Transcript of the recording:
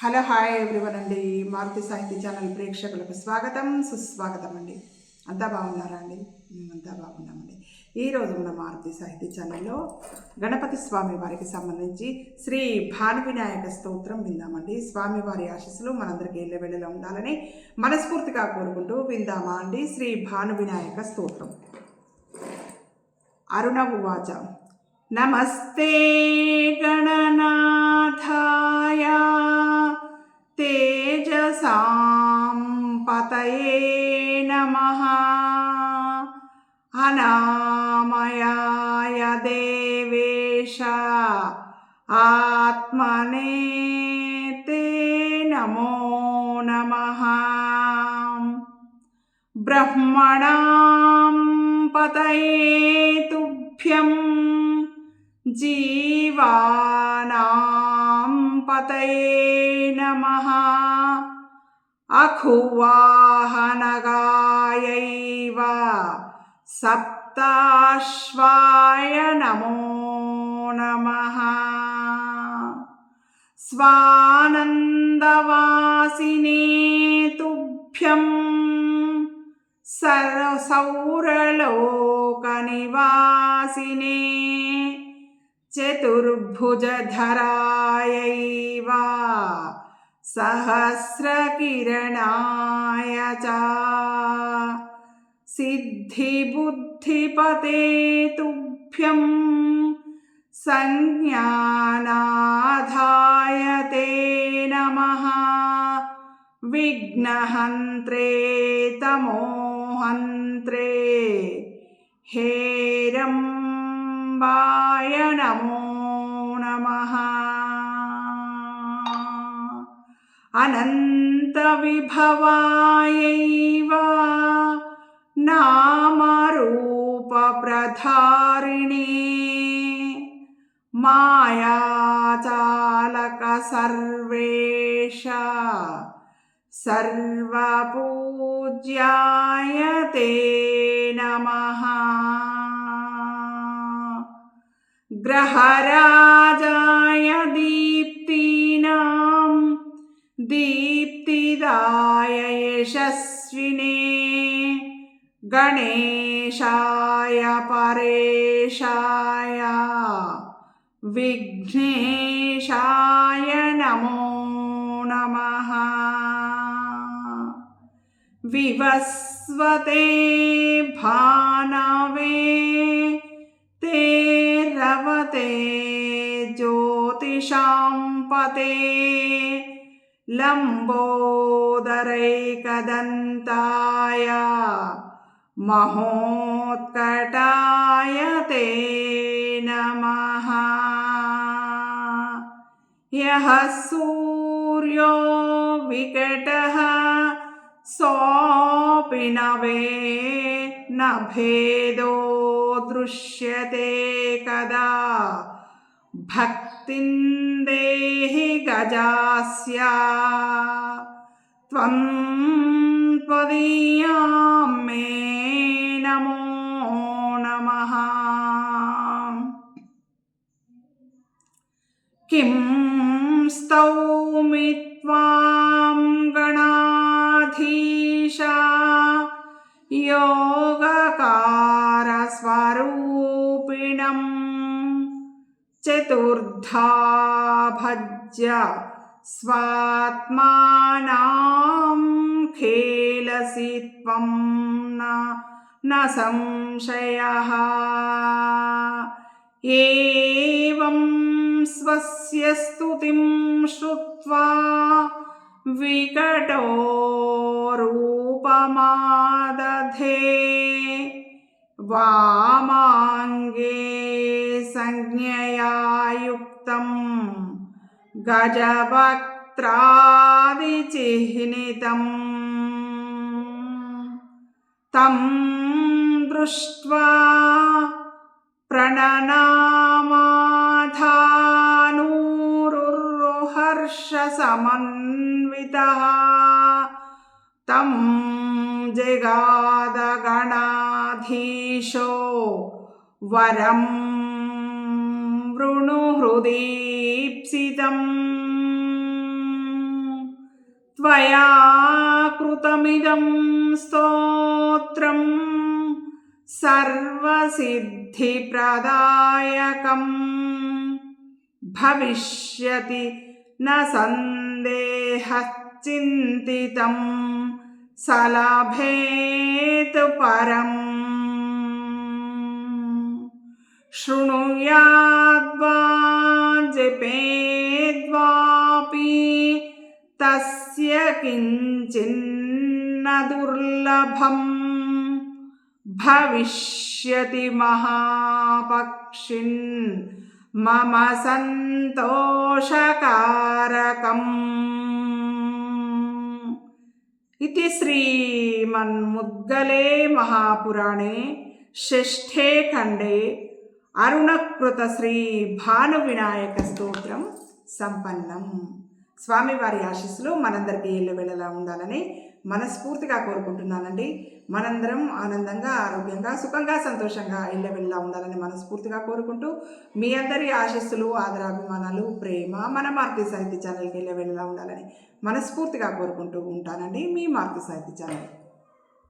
Hello hi everyone అండి. మారుతి సాహిత్య channel ప్రేక్షకులకు స్వాగతం సుస్వాగతం అండి. అంతా బాగున్నారా అండి? మేమంతా బాగున్నామండి. ఈరోజు మన మారుతి సాహిత్య ఛానల్లో గణపతి స్వామి వారికి సంబంధించి శ్రీ భాను వినాయక స్తోత్రం విందామండి. స్వామివారి ఆశీస్సులు మనందరికీ ఎల్లవెళ్ళలా ఉండాలని మనస్ఫూర్తిగా కోరుకుంటూ విందామా అండి. శ్రీ భాను వినాయక స్తోత్రం. అరుణ ఉవాచ నమస్తే గణనాథాయ తేజసాం పతయే నమః అనామయాయ దేవేశ ఆత్మనే తే నమో నమః బ్రహ్మణాం పతయే తుభ్యం జీవానాం పతయే నమః అఖువాహనగాయైవ సప్తాశ్వాయ నమో నమః స్వానందవాసినే తుభ్యం సౌరలోకనివాసినే చతుర్భుజధరాయైవ సహస్రకిరణాయ చ సిద్ధిబుద్ధిపతే తుభ్యం సంజ్ఞానాధాయ తే నమః విఘ్నహంత్రే తమోహంత్రే హేరంబాయ నమో నమః అనంత విభవాయైవ నామరూప ప్రధారిణే మాయాచాలక సర్వేష సర్వపూజ్యాయ తే నమః గ్రహరాజాయ దీప్తీనాం దీప్తిదాయ యశస్వినే గణేశాయ పరేశాయ విఘ్నేశాయ నమో నమః వివస్వతే భానవే తే రవతే జ్యోతిషాం పతే లంబోదరైకదంతాయ మహోత్కటాయ తే నమః యః సూర్యో వికటః సోపి న భేదో దృశ్యతే కదా భక్తిం దేహి గజాస్య త్వం త్వదీయాం మే నమో నమః కిం స్తౌమి త్వాం గణాధీశ యోగకార స్వరూపిణం చతుర్ధా భజ్య స్వాత్మానాం ఖేలసి త్వం న సంశయః ఏవం స్వస్య స్తుతిం శ్రుత్వా వికటో రూపమాదధే వామాంగే సంజ్ఞయా యుక్తం గజవక్త్రాదిచిహ్నితం తం దృష్ట్వా ప్రణనామాధానూరుర్హర్షసమన్వితః తం జగాదగణాధీశో వరం వృణు హృదీప్సితం त्वया कृतमिदं स्तोत्रं सर्वसिद्धिप्रदायकं भविष्यति न सन्देहश्चिन्तितं सलभेत परम् शृणुयाद्वा जपेद्वापि तस्य किञ्चिन्न दुर्लभम् भविष्यति महापक्षिन् मम संतोषकारकम्। इति श्रीमन्मुद्गले महापुराणे षष्ठे खण्डे అరుణకృత శ్రీ భాను వినాయక స్తోత్రం సంపన్నం. స్వామివారి ఆశీస్సులు మనందరికీ ఎల్లవేళలా ఉండాలని మనస్ఫూర్తిగా కోరుకుంటున్నానండి. మనందరం ఆనందంగా, ఆరోగ్యంగా, సుఖంగా, సంతోషంగా ఎల్లవేళలా ఉండాలని మనస్ఫూర్తిగా కోరుకుంటూ మీ అందరి ఆశీస్సులు, ఆదరాభిమానాలు, ప్రేమ మన మారుతి సాహిత్య ఛానల్కి ఎల్లవేళలా ఉండాలని మనస్ఫూర్తిగా కోరుకుంటూ ఉంటానండి. మీ మారుతి సాహిత్య ఛానల్.